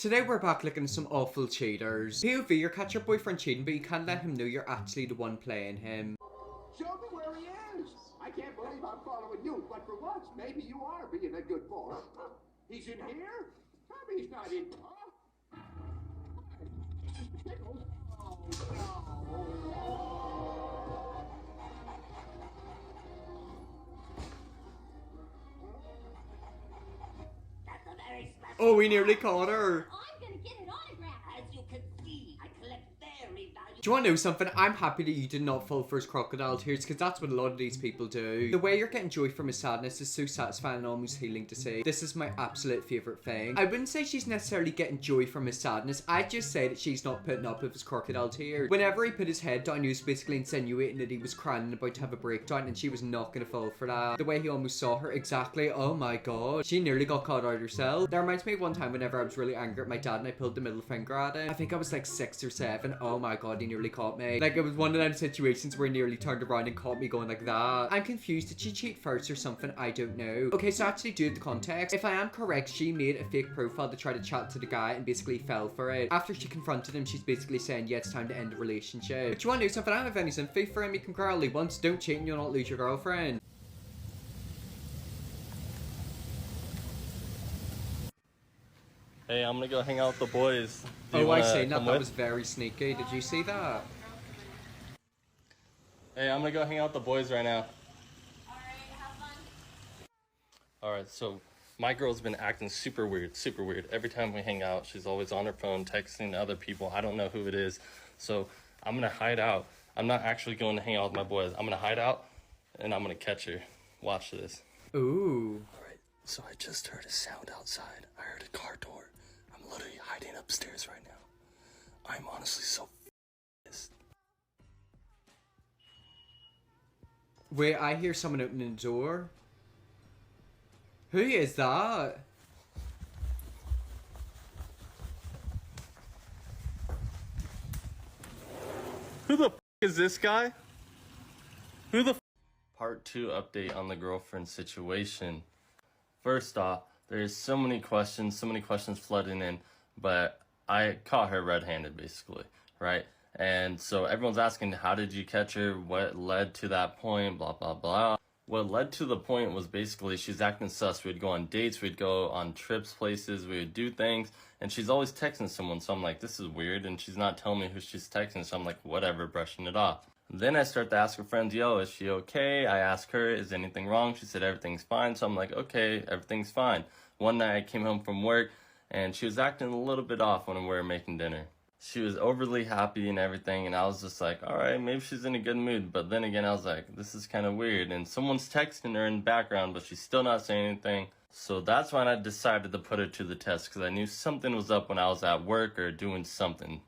Today we're back looking at some awful cheaters. POV, you catch your boyfriend cheating, but you can't let him know you're actually the one playing him. Show me where he is. I can't believe I'm following you, but for once, maybe you are being a good boy. He's in here? Tell me he's not in. Huh? Pickles? Oh, no. That's a very special. Oh, we nearly caught her. I'm gonna get it autographed. As you can see, I collect very valuable. Do you want to know something? I'm happy that you did not fall for his crocodile tears, because that's what a lot of these people do. The way you're getting joy from his sadness is so satisfying and almost healing to see. This is my absolute favourite thing. I wouldn't say she's necessarily getting joy from his sadness. I'd just say that she's not putting up with his crocodile tears. Whenever he put his head down, he was basically insinuating that he was crying and about to have a breakdown, and she was not going to fall for that. The way he almost saw her, exactly. Oh my god. She nearly got caught out herself. That reminds me of one time whenever I was really angry at my dad and I pulled the middle finger at him. I think I was like 6 or 7. Oh my god, he nearly caught me. Like, it was one of them situations where he nearly turned around and caught me going like that. I'm confused. Did she cheat first or something? I don't know. Okay, so actually due to the context, if I am correct, she made a fake profile to try to chat to the guy and basically fell for it. After she confronted him, she's basically saying, yeah, it's time to end the relationship. But do you want to know something? I don't have any sympathy for him. You can cry all he wants. Don't cheat and you'll not lose your girlfriend. Hey, I'm gonna go hang out with the boys. Do you Oh, I wanna see. That come that with? was very sneaky. Did you see that? Hey, I'm gonna go hang out with the boys right now. Alright, have fun. Alright, so my girl's been acting super weird, super weird. Every time we hang out, she's always on her phone texting other people. I don't know who it is. So I'm gonna hide out. I'm not actually going to hang out with my boys. I'm gonna hide out and I'm gonna catch her. Watch this. Ooh. Alright, so I just heard a sound outside. I heard a car door. I'm literally hiding upstairs right now. I'm honestly so pissed. Wait, I hear someone opening the door. Who is that? Who the f is this guy? Who the f? Part 2 update on the girlfriend situation. First off, there's so many questions flooding in, but I caught her red-handed basically, right? And so everyone's asking, how did you catch her? What led to that point? Blah, blah, blah. What led to the point was basically she's acting sus. We'd go on dates, we'd go on trips, places, we would do things, and she's always texting someone. So I'm like, this is weird, and she's not telling me who she's texting. So I'm like, whatever, brushing it off. Then I start to ask her friends, yo, is she okay? I ask her, is anything wrong? She said everything's fine. So I'm like, okay, everything's fine. One night I came home from work, and she was acting a little bit off when we were making dinner. She was overly happy and everything, and I was just like, all right, maybe she's in a good mood. But then again, I was like, this is kind of weird. And someone's texting her in the background, but she's still not saying anything. So that's when I decided to put her to the test, because I knew something was up when I was at work or doing something.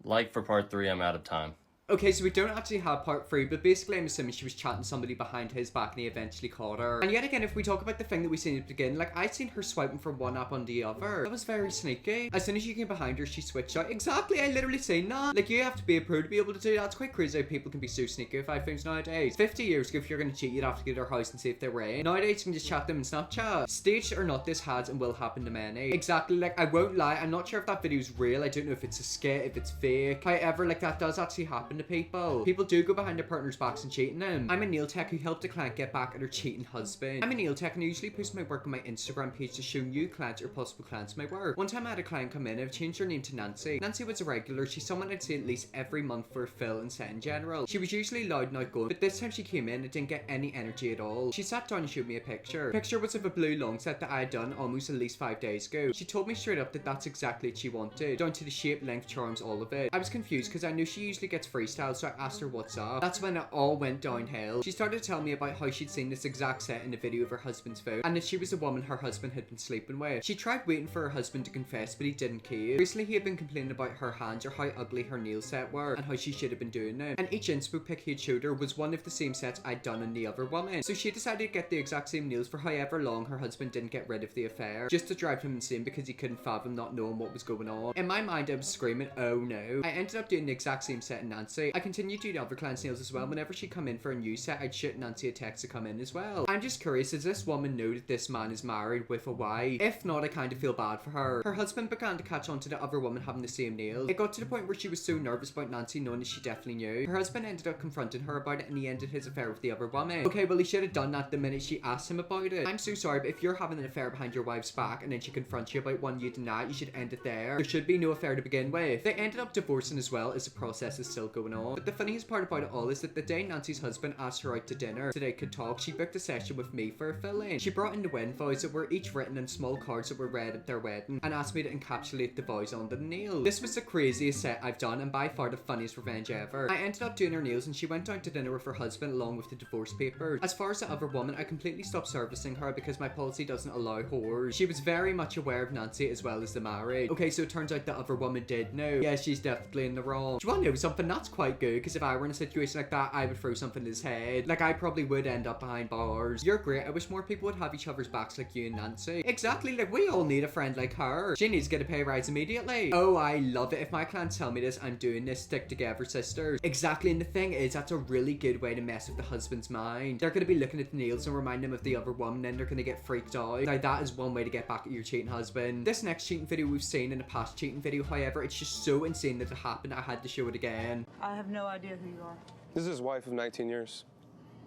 Like for part 3, I'm out of time. Okay, so we don't actually have part 3, but basically I'm assuming she was chatting somebody behind his back and he eventually caught her. And yet again, if we talk about the thing that we seen at the beginning, like, I'd seen her swiping from one app on the other. That was very sneaky. As soon as you came behind her, she switched out. Exactly, I literally seen that. Like, you have to be a pro to be able to do that. It's quite crazy how people can be so sneaky with iPhones nowadays. 50 years ago, if you're going to cheat, you'd have to go to their house and see if they were in. Nowadays, you can just chat them in Snapchat. Staged or not, this has and will happen to many. Exactly, like, I won't lie, I'm not sure if that video is real. I don't know if it's a skit, if it's fake. However, like, that does actually happen to people. People do go behind their partner's backs and cheating them. I'm a nail tech who helped a client get back at her cheating husband. I'm a nail tech and I usually post my work on my Instagram page to show new clients or possible clients my work. One time I had a client come in, I've changed her name to Nancy. Nancy was a regular. She's someone I'd see at least every month for a fill and set in general. She was usually loud and outgoing, but this time she came in, I didn't get any energy at all. She sat down and showed me a picture. The picture was of a blue long set that I had done almost at least 5 days ago. She told me straight up that that's exactly what she wanted, down to the shape, length, charms, all of it. I was confused because I knew she usually gets freestyle, so I asked her what's up. That's when it all went downhill. She started to tell me about how she'd seen this exact set in a video of her husband's phone, and that she was a woman her husband had been sleeping with. She tried waiting for her husband to confess, but he didn't care. Recently he had been complaining about her hands or how ugly her nail set were and how she should have been doing it. And each inspo pic he had showed her was one of the same sets I'd done on the other woman. So she decided to get the exact same nails for however long her husband didn't get rid of the affair, just to drive him insane because he couldn't fathom not knowing what was going on. In my mind I was screaming, oh no. I ended up doing the exact same set in Nancy Nancy. I continued doing other clients' nails as well. Whenever she come in for a new set, I'd shoot Nancy a text to come in as well. I'm just curious, does this woman know that this man is married with a wife? If not, I kind of feel bad for her. Her husband began to catch on to the other woman having the same nails. It got to the point where she was so nervous about Nancy knowing that she definitely knew. Her husband ended up confronting her about it and he ended his affair with the other woman. Okay, well he should have done that the minute she asked him about it. I'm so sorry, but if you're having an affair behind your wife's back and then she confronts you about one you deny, you should end it there. There should be no affair to begin with. They ended up divorcing as well as the process is still going on. But the funniest part about it all is that the day Nancy's husband asked her out to dinner so they could talk, she booked a session with me for a fill-in. She brought in the wedding vows that were each written in small cards that were read at their wedding and asked me to encapsulate the vows onto the nails. This was the craziest set I've done and by far the funniest revenge ever. I ended up doing her nails and she went down to dinner with her husband along with the divorce papers. As far as the other woman, I completely stopped servicing her because my policy doesn't allow whores. She was very much aware of Nancy as well as the marriage. Okay, so it turns out the other woman did know. Yeah, she's definitely in the wrong. Do you want to know something? That's quite good because if I were in a situation like that, I would throw something in his head. Like, I probably would end up behind bars. You're great. I wish more people would have each other's backs like you and Nancy. Exactly, like we all need a friend like her. She needs to get a pay rise immediately. Oh, I love it. If my clients tell me this, I'm doing this. Stick together, sisters. Exactly, and the thing is, that's a really good way to mess with the husband's mind. They're going to be looking at the nails and remind them of the other woman, and they're going to get freaked out. Now, that is one way to get back at your cheating husband. This next cheating video we've seen in a past cheating video, however, it's just so insane that it happened, I had to show it again. I have no idea who you are. This is his wife of 19 years.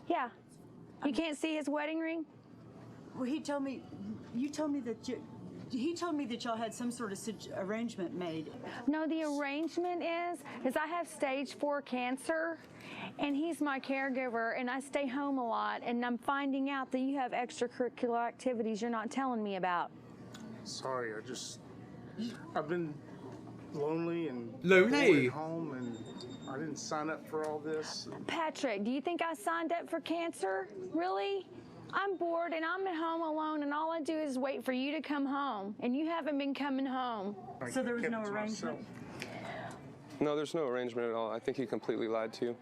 Yeah. You can't see his wedding ring? Well, he told me that he told me that y'all had some sort of arrangement made. No, the arrangement is I have stage 4 cancer, and he's my caregiver, and I stay home a lot, and I'm finding out that you have extracurricular activities you're not telling me about. Sorry, I've been lonely and Lonely? at home, and I didn't sign up for all this. Patrick, do you think I signed up for cancer? Really? I'm bored and I'm at home alone, and all I do is wait for you to come home, and you haven't been coming home. So there was kept no it to arrangement? myself. No, there's no arrangement at all. I think he completely lied to you.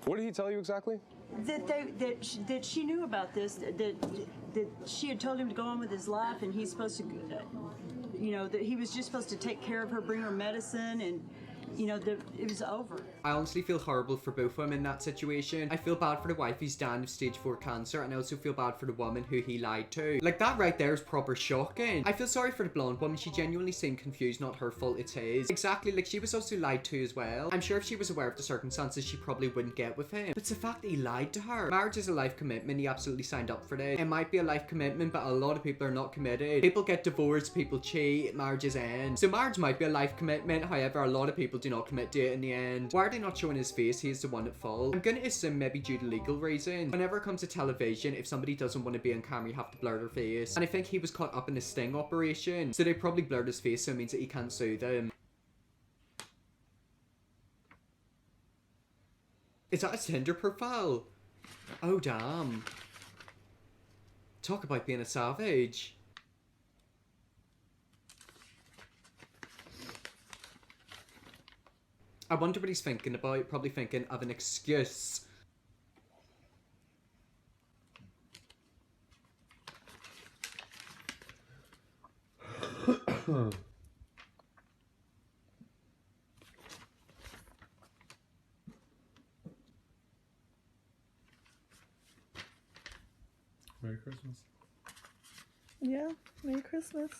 What did he tell you exactly? That she knew about this, that she had told him to go on with his life, and he's supposed to, that he was just supposed to take care of her, bring her medicine, and it was over. I honestly feel horrible for both of them in that situation. I feel bad for the wife who's dying of stage 4 cancer, and I also feel bad for the woman who he lied to. Like, that right there is proper shocking. I feel sorry for the blonde woman. She genuinely seemed confused, not her fault, it's his. Exactly, like she was also lied to as well. I'm sure if she was aware of the circumstances, she probably wouldn't get with him. But it's the fact that he lied to her. Marriage is a life commitment. He absolutely signed up for this. It might be a life commitment, but a lot of people are not committed. People get divorced, people cheat, marriages end. So marriage might be a life commitment, however, a lot of people do not commit to it in the end. Why are they not showing his face? He is the one at fault. I'm gonna assume maybe due to legal reasons. Whenever it comes to television, if somebody doesn't want to be on camera, you have to blur their face. And I think he was caught up in a sting operation, so they probably blurred his face, so it means that he can't sue them. Is that a Tinder profile? Oh damn. Talk about being a savage. I wonder what he's thinking about. Probably thinking of an excuse. Merry Christmas. Yeah, Merry Christmas.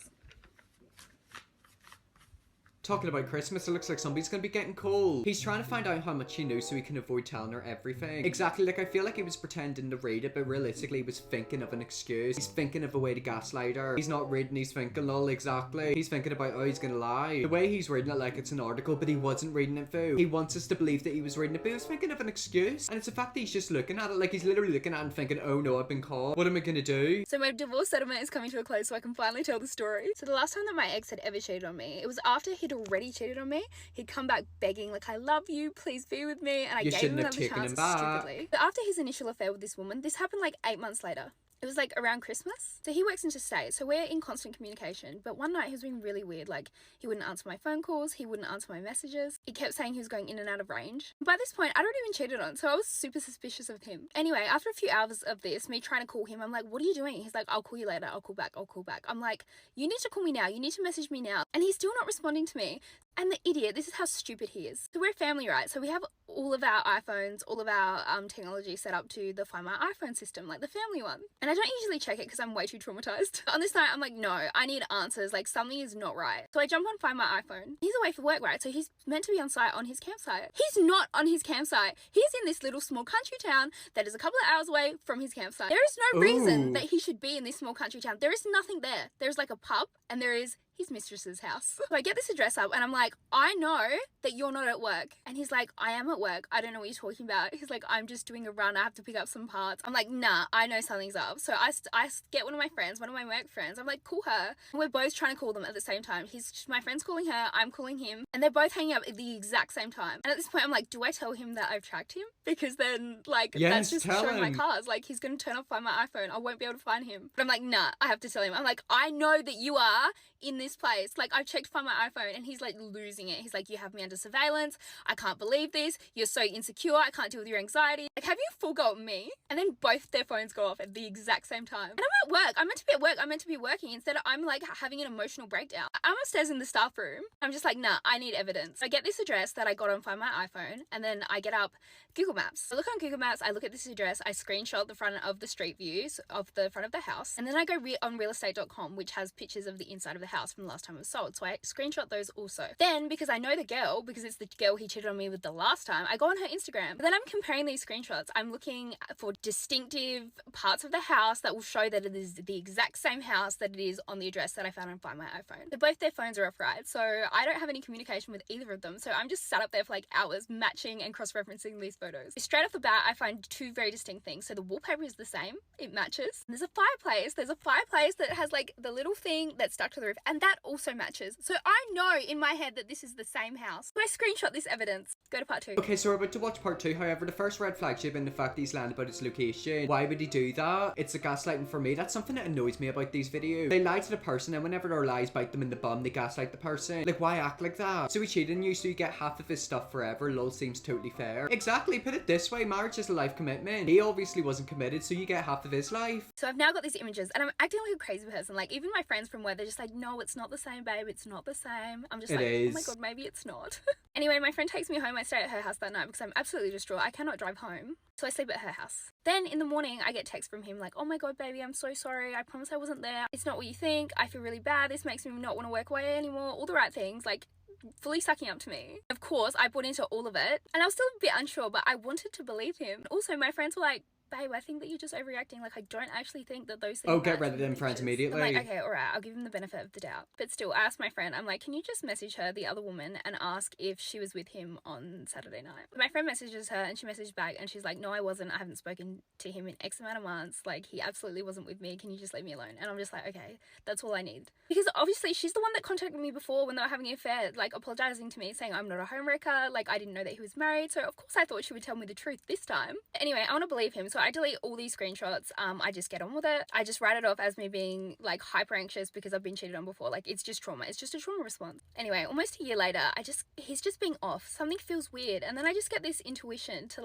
Talking about Christmas, it looks like somebody's gonna be getting cold. He's trying to find out how much she knows so he can avoid telling her everything. Exactly, like I feel like he was pretending to read it, but realistically he was thinking of an excuse. He's thinking of a way to gaslight her. He's not reading, he's thinking, lol, exactly. He's thinking about how he's gonna lie. The way he's reading it like it's an article, but he wasn't reading it through. He wants us to believe that he was reading it, but he was thinking of an excuse. And it's the fact that he's just looking at it, like he's literally looking at it and thinking, oh no, I've been caught. What am I gonna do? So my divorce settlement is coming to a close, so I can finally tell the story. So the last time that my ex had ever cheated on me, it was after he'd already cheated on me. He'd come back begging, like, I love you, please be with me, and I gave him another chance stupidly. But after his initial affair with this woman, this happened like 8 months later. It was like around Christmas. So he works interstate, so we're in constant communication. But one night he was being really weird. Like, he wouldn't answer my phone calls, he wouldn't answer my messages. He kept saying he was going in and out of range. By this point, I'd already been cheated on, so I was super suspicious of him. Anyway, after a few hours of this, me trying to call him, I'm like, what are you doing? He's like, I'll call you later, I'll call back, I'll call back. I'm like, you need to call me now, you need to message me now. And he's still not responding to me. And the idiot, this is how stupid he is. So we're a family, right? So we have all of our iPhones, all of our technology set up to the Find My iPhone system, like the family one. And I don't usually check it because I'm way too traumatized. On this night, I'm like, no, I need answers. Like, something is not right. So I jump on Find My iPhone. He's away for work, right? So he's meant to be on site on his campsite. He's not on his campsite. He's in this little small country town that is a couple of hours away from his campsite. There is no reason that he should be in this small country town. There is nothing there. There's like a pub and there is his mistress's house. So I get this address up and I'm like, I know that you're not at work. And he's like, I am at work. I don't know what you're talking about. He's like, I'm just doing a run. I have to pick up some parts. I'm like, nah, I know something's up. So I get one of my work friends. I'm like, call her. And we're both trying to call them at the same time. My friend's calling her, I'm calling him. And they're both hanging up at the exact same time. And at this point, I'm like, do I tell him that I've tracked him? Because then, like, that's just showing my cards. Like, he's going to turn off Find My iPhone. I won't be able to find him. But I'm like, nah, I have to tell him. I'm like, I know that you are in this place. Like, I've checked Find My iPhone, and he's like losing it. He's like, you have me under surveillance. I can't believe this. You're so insecure. I can't deal with your anxiety. Like, have you forgot me? And then both their phones go off at the exact same time. And I'm at work. I'm meant to be at work. I'm meant to be working. Instead, I'm like having an emotional breakdown. I'm upstairs in the staff room. I'm just like, nah, I need evidence. I get this address that I got on Find My iPhone, and then I get up Google Maps. I look on Google Maps. I look at this address. I screenshot the front of the street views of the front of the house, and then I go on realestate.com, which has pictures of the inside of the house from the last time it was sold. So I screenshot those also. Then, because I know the girl, because it's the girl he cheated on me with the last time, I go on her Instagram. But then I'm comparing these screenshots. I'm looking for distinctive parts of the house that will show that it is the exact same house that it is on the address that I found on Find My iPhone. So both their phones are off, right? So I don't have any communication with either of them. So I'm just sat up there for like hours matching and cross-referencing these photos. Straight off the bat, I find two very distinct things. So the wallpaper is the same. It matches. There's a fireplace. There's a fireplace that has like the little thing that's stuck to the roof, and that also matches. So I know in my head that this is the same house. So I screenshot this evidence. Go to part 2. Okay, so we're about to watch part 2. However, the first red flag should have been the fact that he's lying about its location. Why would he do that? It's a gaslighting for me. That's something that annoys me about these videos. They lie to the person, and whenever their lies bite them in the bum, they gaslight the person. Like, why act like that? So he cheated on you, so you get half of his stuff forever. Lol, seems totally fair. Exactly, put it this way, marriage is a life commitment. He obviously wasn't committed, so you get half of his life. So I've now got these images, and I'm acting like a crazy person. Like, even my friends from work, they're just like, no, it's not the same, babe. It's not the same. I'm just like, oh my god, maybe it's not. Anyway, my friend takes me home. I stay at her house that night because I'm absolutely distraught. I cannot drive home. So I sleep at her house. Then in the morning, I get text from him like, oh my god, baby, I'm so sorry. I promise I wasn't there. It's not what you think. I feel really bad. This makes me not want to work away anymore. All the right things. Like, fully sucking up to me. Of course, I bought into all of it. And I was still a bit unsure, but I wanted to believe him. Also, my friends were like, babe, I think that you're just overreacting. Like, I don't actually think that those things. Oh, get rid of them friends immediately. I'm like, okay, all right, I'll give him the benefit of the doubt. But still, I asked my friend, I'm like, can you just message her, the other woman, and ask if she was with him on Saturday night? My friend messages her, and she messaged back, and she's like, no, I wasn't. I haven't spoken to him in X amount of months. Like, he absolutely wasn't with me. Can you just leave me alone? And I'm just like, okay, that's all I need. Because obviously, she's the one that contacted me before when they were having an affair, like, apologizing to me, saying I'm not a homewrecker. Like, I didn't know that he was married. So, of course, I thought she would tell me the truth this time. Anyway, I want to believe him. So I delete all these screenshots. I just get on with it. I just write it off as me being like hyper anxious because I've been cheated on before. Like, it's just trauma. It's just a trauma response. Anyway, almost a year later, he's just being off. Something feels weird. And then I just get this intuition to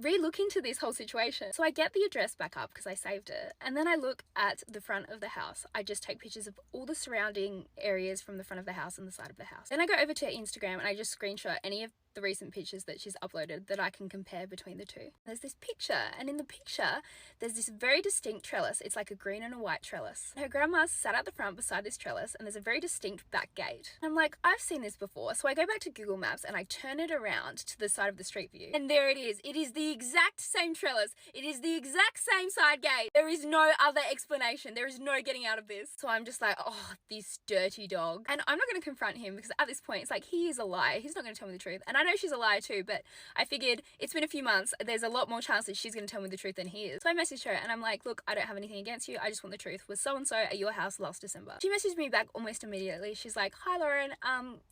re-look into this whole situation. So I get the address back up because I saved it. And then I look at the front of the house. I just take pictures of all the surrounding areas from the front of the house and the side of the house. Then I go over to Instagram and I just screenshot any of the recent pictures that she's uploaded that I can compare between the two. There's this picture, and in the picture there's this very distinct trellis. It's like a green and a white trellis. Her grandma sat at the front beside this trellis, and there's a very distinct back gate. And I'm like, I've seen this before. So I go back to Google Maps and I turn it around to the side of the street view, and there it is. It is the exact same trellis. It is the exact same side gate. There is no other explanation. There is no getting out of this. So I'm just like, oh, this dirty dog. And I'm not going to confront him because at this point it's like, he is a liar. He's not going to tell me the truth. And I know she's a liar too, but I figured it's been a few months. There's a lot more chance that she's going to tell me the truth than he is. So I messaged her and I'm like, look, I don't have anything against you. I just want the truth. Was so-and-so at your house last December? She messaged me back almost immediately. She's like, hi, Lauren.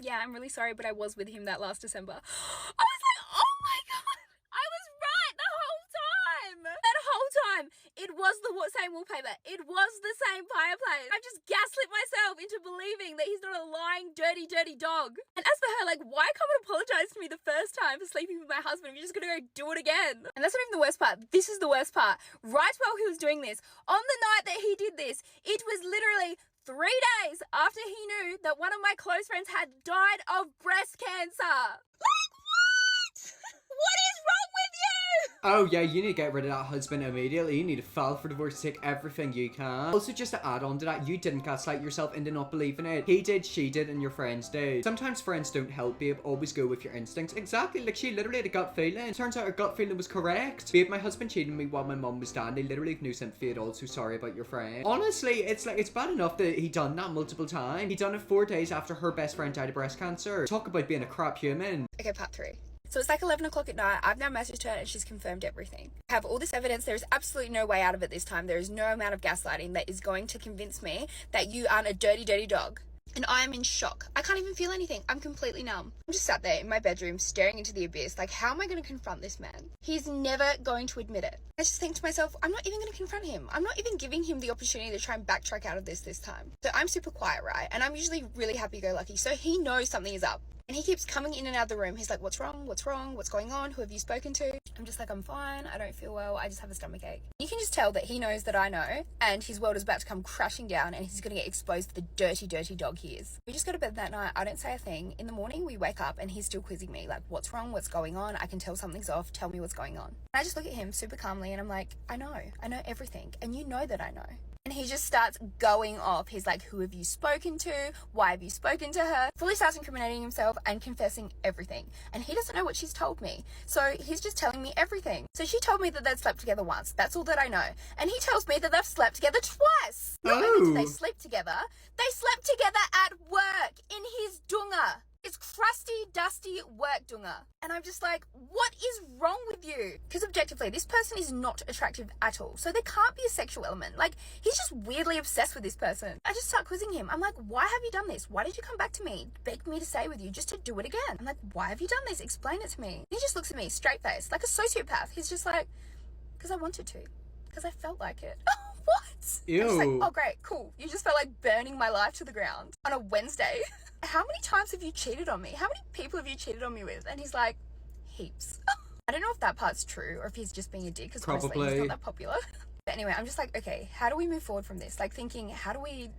Yeah, I'm really sorry, but I was with him that last December. I was like, oh my God. I was right the whole time. That whole time. It was the same wallpaper. It was the same fireplace. I just gaslit myself into believing that he's not a lying, dirty, dirty dog. And as for her, like, why come and apologize to me the first time for sleeping with my husband if you're just gonna go do it again? And that's not even the worst part. This is the worst part. Right while he was doing this, on the night that he did this, it was literally 3 days after he knew that one of my close friends had died of breast cancer. Like, what? What is wrong with you? Oh yeah, you need to get rid of that husband immediately. You need to file for divorce, take everything you can. Also, just to add on to that, you didn't gaslight yourself into not believing it. He did, she did, and your friends did. Sometimes friends don't help, babe. Always go with your instincts. Exactly, like she literally had a gut feeling. Turns out her gut feeling was correct. Babe, my husband cheated on me while my mum was down. They literally have no sympathy at all, so sorry about your friend. Honestly, it's bad enough that he done that multiple times. He done it 4 days after her best friend died of breast cancer. Talk about being a crap human. Okay, part 3. So it's like 11 o'clock at night. I've now messaged her and she's confirmed everything. I have all this evidence. There is absolutely no way out of it this time. There is no amount of gaslighting that is going to convince me that you aren't a dirty, dirty dog. And I am in shock. I can't even feel anything. I'm completely numb. I'm just sat there in my bedroom staring into the abyss. Like, how am I going to confront this man? He's never going to admit it. I just think to myself, I'm not even going to confront him. I'm not even giving him the opportunity to try and backtrack out of this time. So I'm super quiet, right? And I'm usually really happy-go-lucky. So he knows something is up. And he keeps coming in and out of the room. He's like, what's wrong? What's wrong? What's going on? Who have you spoken to? I'm just like, I'm fine. I don't feel well. I just have a stomachache. You can just tell that he knows that I know, and his world is about to come crashing down, and he's going to get exposed to the dirty, dirty dog he is. We just go to bed that night. I don't say a thing. In the morning, we wake up, and he's still quizzing me. Like, what's wrong? What's going on? I can tell something's off. Tell me what's going on. And I just look at him super calmly, and I'm like, I know everything. And you know that I know. And he just starts going off. He's like, who have you spoken to? Why have you spoken to her? Fully starts incriminating himself and confessing everything. And he doesn't know what she's told me. So he's just telling me everything. So she told me that they'd slept together once. That's all that I know. And he tells me that they've slept together twice. Not only did they sleep together, they slept together at work in his dunga. It's crusty, dusty work dunga. And I'm just like, what is wrong with you? Because objectively, this person is not attractive at all. So there can't be a sexual element. Like, he's just weirdly obsessed with this person. I just start quizzing him. I'm like, why have you done this? Why did you come back to me? Beg me to stay with you just to do it again. I'm like, why have you done this? Explain it to me. He just looks at me straight faced, like a sociopath. He's just like, because I wanted to. Because I felt like it. What? Ew. I'm just like, oh great, cool. You just felt like burning my life to the ground on a Wednesday. How many times have you cheated on me? How many people have you cheated on me with? And he's like, heaps. I don't know if that part's true or if he's just being a dick, because honestly, he's not that popular. But anyway, I'm just like, okay, how do we move forward from this? Like thinking, how do we,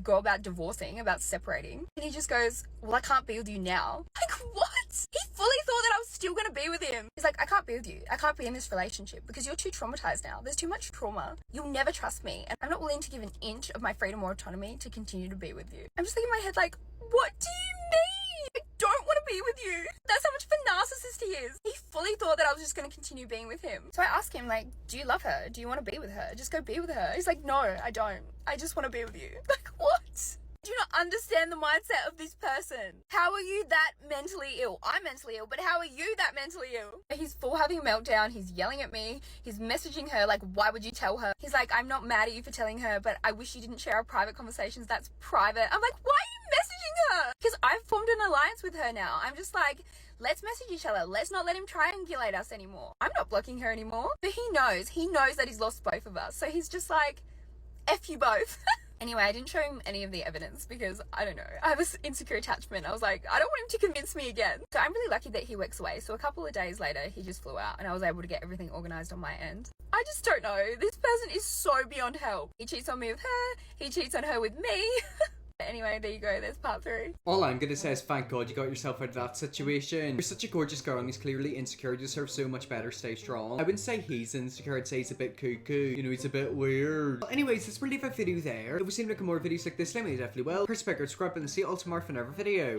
go about divorcing, about separating? And he just goes, well, I can't be with you now. Like, what? He fully thought that I was still going to be with him. He's like, I can't be with you. I can't be in this relationship because you're too traumatized now. There's too much trauma. You'll never trust me. And I'm not willing to give an inch of my freedom or autonomy to continue to be with you. I'm just thinking in my head, like, what do you mean? I don't want to be with you. That's how much of a narcissist he is. He fully thought that I was just going to continue being with him. So I asked him, like, do you love her? Do you want to be with her? Just go be with her. He's like, no, I don't. I just want to be with you. Like, what? Do you not understand the mindset of this person? How are you that mentally ill? I'm mentally ill, but how are you that mentally ill? He's full having a meltdown. He's yelling at me. He's messaging her like, why would you tell her? He's like, I'm not mad at you for telling her, but I wish you didn't share our private conversations. That's private. I'm like, why are you messaging her? Because I've formed an alliance with her now. I'm just like, let's message each other. Let's not let him triangulate us anymore. I'm not blocking her anymore. But he knows that he's lost both of us. So he's just like, F you both. Anyway, I didn't show him any of the evidence because, I don't know, I have this insecure attachment. I was like, I don't want him to convince me again. So I'm really lucky that he works away. So a couple of days later, he just flew out and I was able to get everything organized on my end. I just don't know. This person is so beyond help. He cheats on me with her. He cheats on her with me. Anyway, there you go. There's part 3. All I'm gonna say is thank God you got yourself out of that situation. You're such a gorgeous girl and he's clearly insecure. You deserve so much better. Stay strong. I wouldn't say he's insecure. I'd say he's a bit cuckoo. He's a bit weird. Well, anyways, let's leave a video there. If we seem like more videos like this, let me know definitely well. Press the subscribe button and see you all tomorrow for another video.